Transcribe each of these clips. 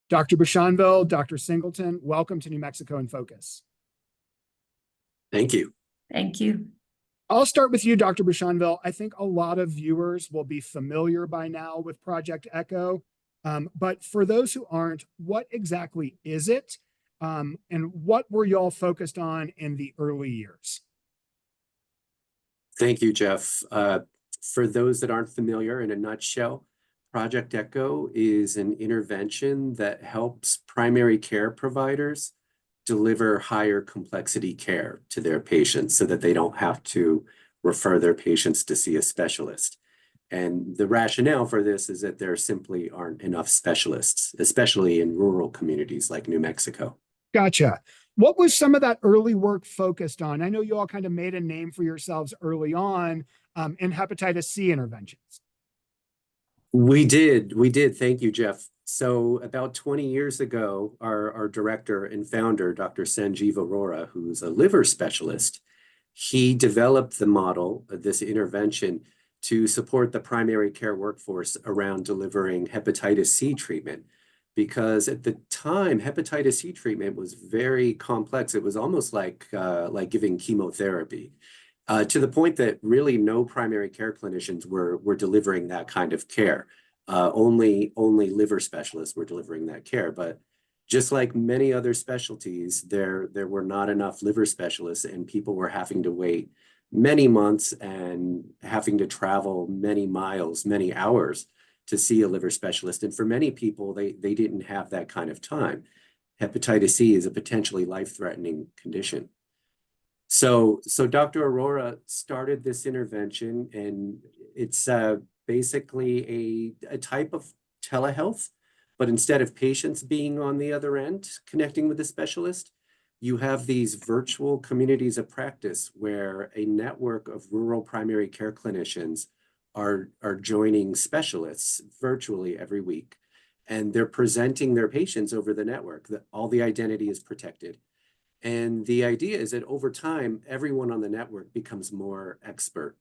Dr. Bouchonville, Dr. Singleton, welcome to New Mexico in Focus. Thank you. Thank you. I'll start with you, Dr. Bouchonville. I think a lot of viewers will be familiar by now with Project Echo. But for those who aren't, what exactly is it? And what were y'all focused on in the early years? Thank you, Jeff. For those that aren't familiar, in a nutshell, Project Echo is an intervention that helps primary care providers deliver higher complexity care to their patients so that they don't have to refer their patients to see a specialist. And the rationale for this is that there simply aren't enough specialists, especially in rural communities like New Mexico. Gotcha. What was some of that early work focused on? I know you all kind of made a name for yourselves early on in hepatitis C interventions. We did. Thank you, Jeff. So about 20 years ago, our director and founder, Dr. Sanjeev Arora, who's a liver specialist, he developed the model of this intervention to support the primary care workforce around delivering hepatitis C treatment. Because at the time, hepatitis C treatment was very complex. It was almost like giving chemotherapy. To the point that really no primary care clinicians were delivering that kind of care. Only liver specialists were delivering that care. But just like many other specialties, there were not enough liver specialists, and people were having to wait many months and having to travel many miles, many hours to see a liver specialist. And for many people, they didn't have that kind of time. Hepatitis C is a potentially life-threatening condition. So Dr. Arora started this intervention, and it's basically a type of telehealth, but instead of patients being on the other end connecting with a specialist, you have these virtual communities of practice where a network of rural primary care clinicians are joining specialists virtually every week, and they're presenting their patients over the network. All the identity is protected. And the idea is that over time, everyone on the network becomes more expert.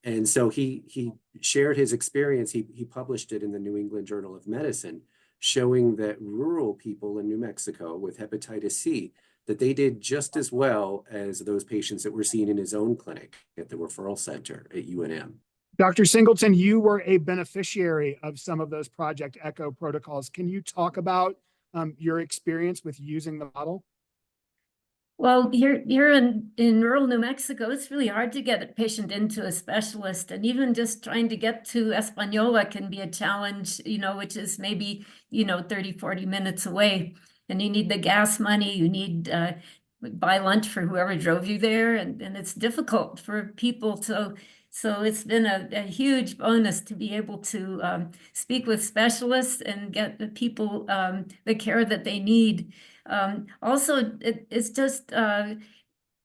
And so he shared his experience. He published it in the New England Journal of Medicine, showing that rural people in New Mexico with hepatitis C, that they did just as well as those patients that were seen in his own clinic at the referral center at UNM. Dr. Singleton, you were a beneficiary of some of those Project Echo protocols. Can you talk about your experience with using the model? Well, here in rural New Mexico, it's really hard to get a patient into a specialist. And even just trying to get to Española can be a challenge, which is maybe, 30, 40 minutes away. And you need the gas money, you need buy lunch for whoever drove you there. And it's difficult for people to. So it's been a huge bonus to be able to speak with specialists and get the people the care that they need. Also, it's just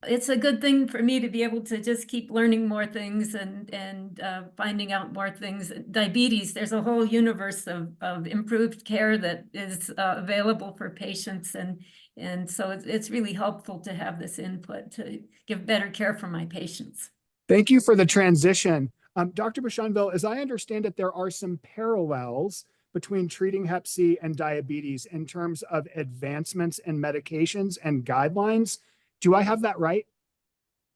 it's a good thing for me to be able to just keep learning more things and finding out more things. Diabetes, there's a whole universe of improved care that is available for patients, and so it's really helpful to have this input to give better care for my patients. Thank you for the transition. Dr. Bouchonville, as I understand it, there are some parallels between treating Hep C and diabetes in terms of advancements in medications and guidelines. Do I have that right?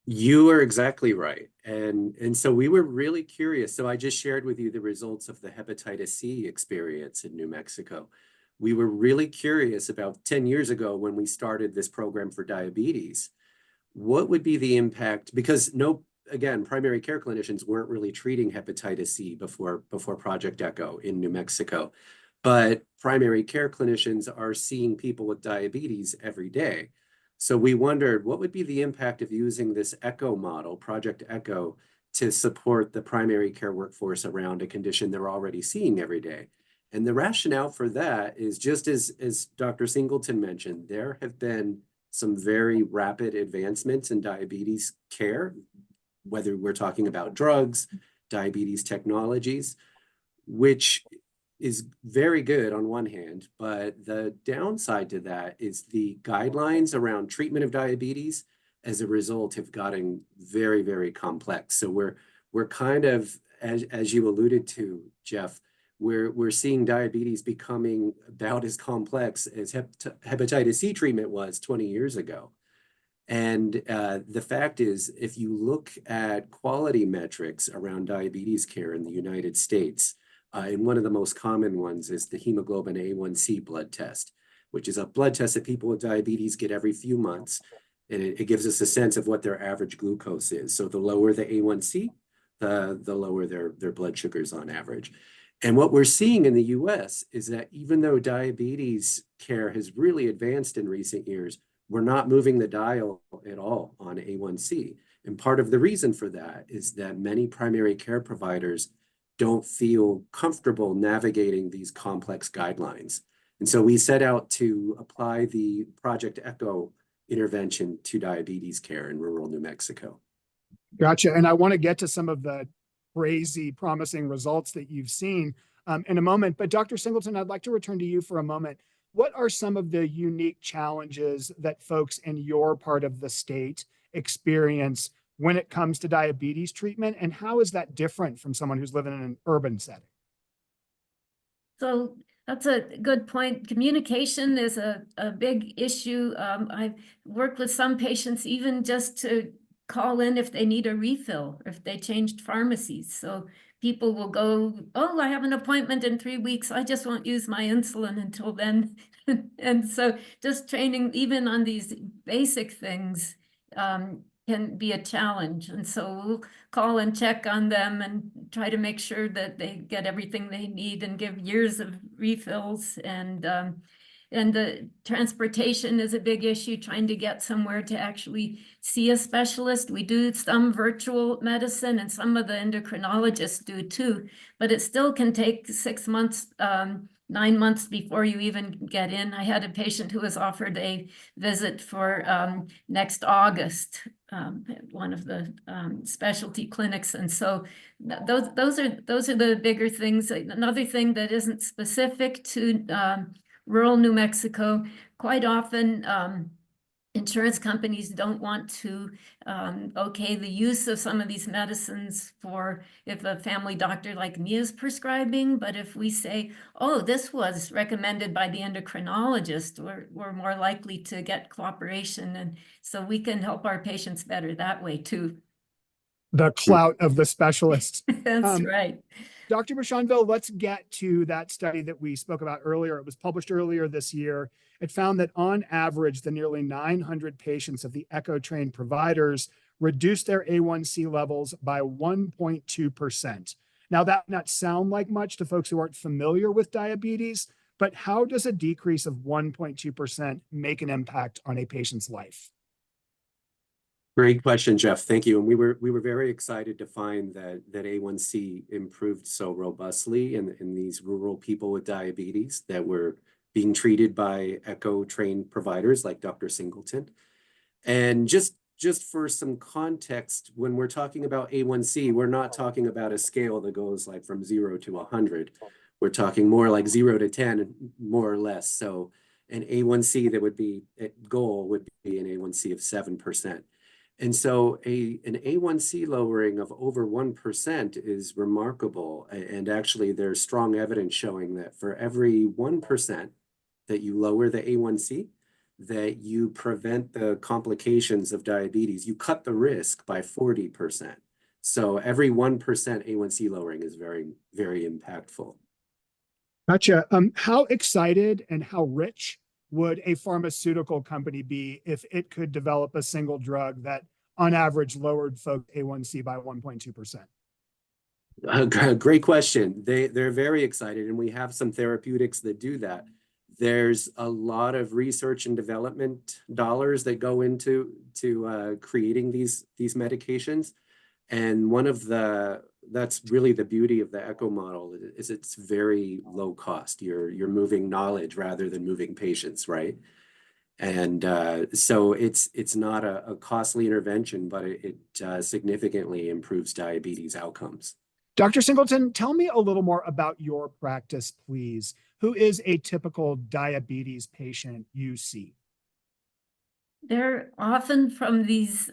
You are exactly right. And so we were really curious. So I just shared with you the results of the hepatitis C experience in New Mexico. We were really curious about 10 years ago when we started this program for diabetes. What would be the impact? Because again, primary care clinicians weren't really treating hepatitis C before Project Echo in New Mexico, but primary care clinicians are seeing people with diabetes every day. So we wondered what would be the impact of using this Echo model, Project Echo, to support the primary care workforce around a condition they're already seeing every day. And the rationale for that is just as Dr. Singleton mentioned, there have been some very rapid advancements in diabetes care, whether we're talking about drugs, diabetes technologies, which is very good on one hand, but the downside to that is the guidelines around treatment of diabetes as a result have gotten very, very complex. So we're kind of, as you alluded to, Jeff, we're seeing diabetes becoming about as complex as hepatitis C treatment was 20 years ago. And the fact is, if you look at quality metrics around diabetes care in the United States, and one of the most common ones is the hemoglobin A1C blood test, which is a blood test that people with diabetes get every few months. And it gives us a sense of what their average glucose is. So the lower the A1C, the lower their blood sugars on average. And what we're seeing in the US is that even though diabetes care has really advanced in recent years, we're not moving the dial at all on A1C. And part of the reason for that is that many primary care providers don't feel comfortable navigating these complex guidelines. And so we set out to apply the Project ECHO intervention to diabetes care in rural New Mexico. Gotcha. And I want to get to some of the crazy promising results that you've seen in a moment. But Dr. Singleton, I'd like to return to you for a moment. What are some of the unique challenges that folks in your part of the state experience when it comes to diabetes treatment? And how is that different from someone who's living in an urban setting? So that's a good point. Communication is a big issue. I've worked with some patients even just to call in if they need a refill, or if they changed pharmacies. So people will go, oh, I have an appointment in 3 weeks. I just won't use my insulin until then. And so just training even on these basic things can be a challenge. And so we'll call and check on them and try to make sure that they get everything they need and give years of refills. And the transportation is a big issue, trying to get somewhere to actually see a specialist. We do some virtual medicine, and some of the endocrinologists do too, but it still can take 6 months, 9 months before you even get in. I had a patient who was offered a visit for next August at one of the specialty clinics. And so those are the bigger things. Another thing that isn't specific to rural New Mexico, quite often insurance companies don't want to okay the use of some of these medicines for if a family doctor like me is prescribing. But if we say, oh, this was recommended by the endocrinologist, we're more likely to get cooperation. And so we can help our patients better that way too. The clout of the specialist. That's right. Dr. Bouchonville, let's get to that study that we spoke about earlier. It was published earlier this year. It found that on average, the nearly 900 patients of the ECHO trained providers reduced their A1C levels by 1.2%. Now, that might not sound like much to folks who aren't familiar with diabetes, but how does a decrease of 1.2% make an impact on a patient's life? Great question, Jeff. Thank you. And we were very excited to find that A1C improved so robustly in these rural people with diabetes that were being treated by ECHO trained providers like Dr. Singleton. And just for some context, when we're talking about A1C, we're not talking about a scale that goes like from 0 to 100. We're talking more like 0 to 10, more or less. So an A1C that would be goal would be an A1C of 7%. And so an A1C lowering of over 1% is remarkable. And actually, there's strong evidence showing that for every 1% that you lower the A1C, that you prevent the complications of diabetes. You cut the risk by 40%. So every 1% A1C lowering is very, very impactful. Gotcha. How excited and how rich would a pharmaceutical company be if it could develop a single drug that on average lowered folks A1C by 1.2%? Great question. They're very excited, and we have some therapeutics that do that. There's a lot of research and development dollars that go into creating these medications. And that's really the beauty of the ECHO model is it's very low cost. You're moving knowledge rather than moving patients, right? And so it's not a costly intervention, but it significantly improves diabetes outcomes. Dr. Singleton, tell me a little more about your practice, please. Who is a typical diabetes patient you see? They're often from these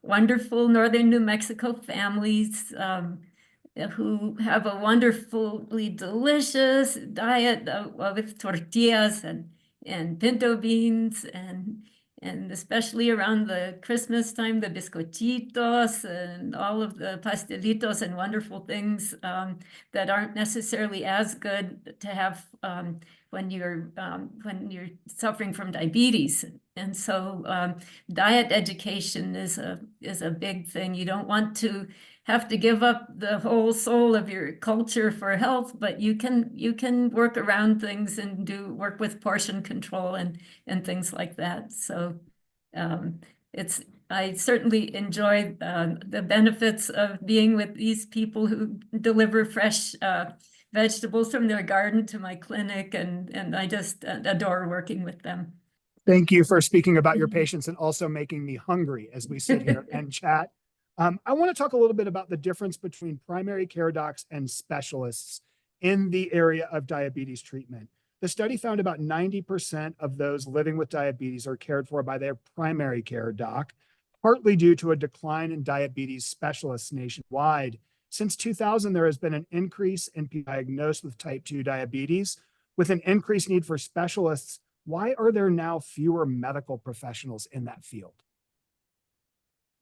wonderful northern New Mexico families. who have a wonderfully delicious diet with tortillas and pinto beans and especially around the Christmas time, the biscochitos and all of the pastelitos and wonderful things that aren't necessarily as good to have when you're suffering from diabetes. And so diet education is a big thing. You don't want to have to give up the whole soul of your culture for health, but you can work around things and work with portion control and things like that. So I certainly enjoy the benefits of being with these people who deliver fresh vegetables from their garden to my clinic, and I just adore working with them. Thank you for speaking about your patients and also making me hungry as we sit here and chat. I want to talk a little bit about the difference between primary care docs and specialists in the area of diabetes treatment. The study found about 90% of those living with diabetes are cared for by their primary care doc, partly due to a decline in diabetes specialists nationwide. Since 2000, there has been an increase in people diagnosed with type 2 diabetes. With an increased need for specialists, why are there now fewer medical professionals in that field?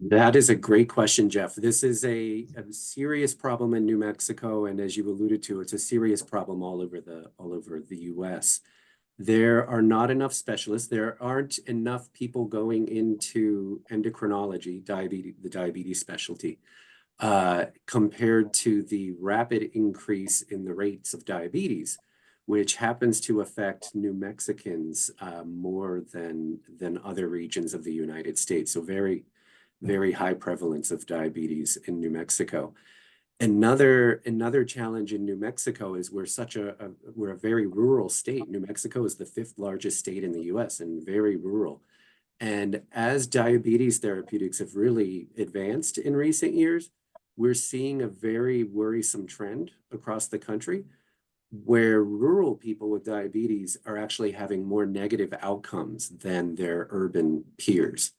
That is a great question, Jeff. This is a serious problem in New Mexico, and as you alluded to, it's a serious problem all over the U.S. There are not enough specialists. There aren't enough people going into endocrinology, the diabetes specialty, compared to the rapid increase in the rates of diabetes, which happens to affect New Mexicans more than other regions of the United States. So very high prevalence of diabetes in New Mexico. Another challenge in New Mexico is we're a very rural state. New Mexico is the 5th largest state in the US and very rural. And as diabetes therapeutics have really advanced in recent years, we're seeing a very worrisome trend across the country where rural people with diabetes are actually having more negative outcomes than their urban peers.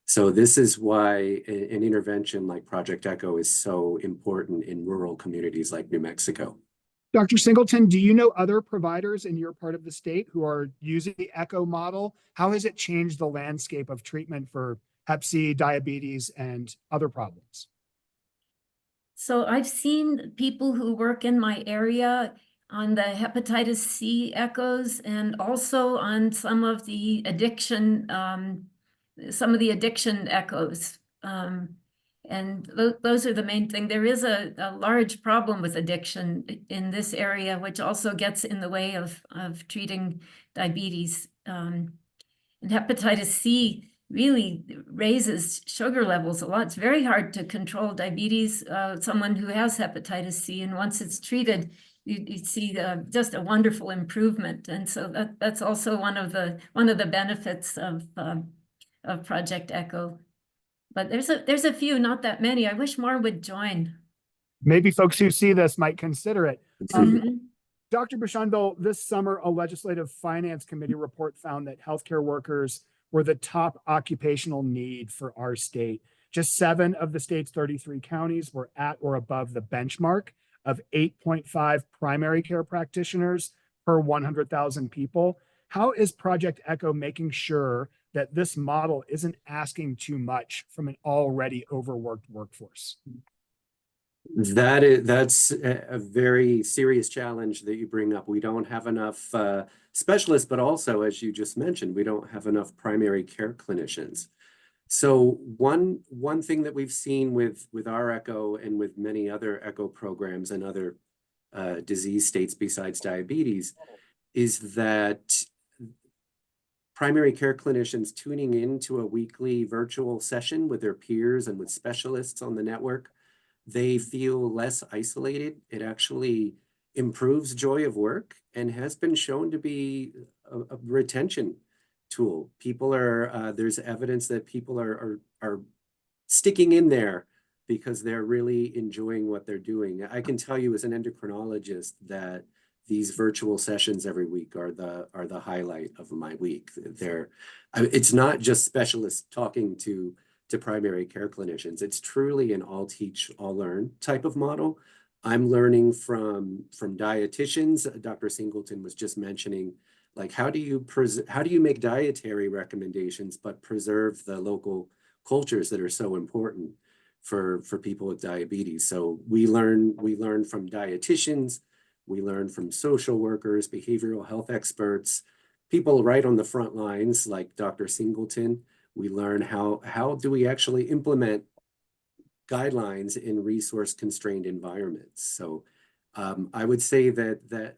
So this is why an intervention like Project ECHO is so important in rural communities like New Mexico. Dr. Singleton, do you know other providers in your part of the state who are using the ECHO model? How has it changed the landscape of treatment for Hep C, diabetes, and other problems? So I've seen people who work in my area on the hepatitis C echoes and also on some of the addiction echoes. And those are the main thing. There is a large problem with addiction in this area, which also gets in the way of treating diabetes. And hepatitis C really raises sugar levels a lot. It's very hard to control diabetes, someone who has hepatitis C, and once it's treated, you see just a wonderful improvement. And so that's also one of the benefits of Project ECHO. But there's a few, not that many. I wish more would join. Maybe folks who see this might consider it. Dr. Bushonville, this summer, a legislative finance committee report found that healthcare workers were the top occupational need for our state. Just 7 of the state's 33 counties were at or above the benchmark of 8.5 primary care practitioners per 100,000 people. How is Project ECHO making sure that this model isn't asking too much from an already overworked workforce? That's a very serious challenge that you bring up. We don't have enough specialists, but also, as you just mentioned, we don't have enough primary care clinicians. So one thing that we've seen with our ECHO and with many other ECHO programs and other disease states besides diabetes is that primary care clinicians tuning into a weekly virtual session with their peers and with specialists on the network, they feel less isolated. It actually improves joy of work and has been shown to be a retention tool. People are, there's evidence that people are sticking in there because they're really enjoying what they're doing. I can tell you as an endocrinologist that these virtual sessions every week are the highlight of my week. It's not just specialists talking to primary care clinicians. It's truly an all teach, all learn type of model. I'm learning from dietitians. Dr. Singleton was just mentioning, like, how do you make dietary recommendations but preserve the local cultures that are so important for people with diabetes? So we learn from dietitians, we learn from social workers, behavioral health experts, people right on the front lines like Dr. Singleton. We learn how do we actually implement guidelines in resource-constrained environments. So I would say that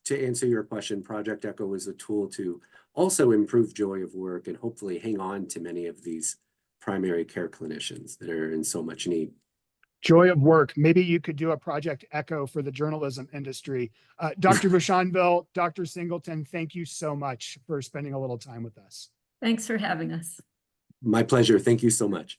to answer your question, Project ECHO is a tool to also improve joy of work and hopefully hang on to many of these primary care clinicians that are in so much need. Joy of work. Maybe you could do a Project ECHO for the journalism industry. Dr. Bushonville, Dr. Singleton, thank you so much for spending a little time with us. Thanks for having us. My pleasure. Thank you so much.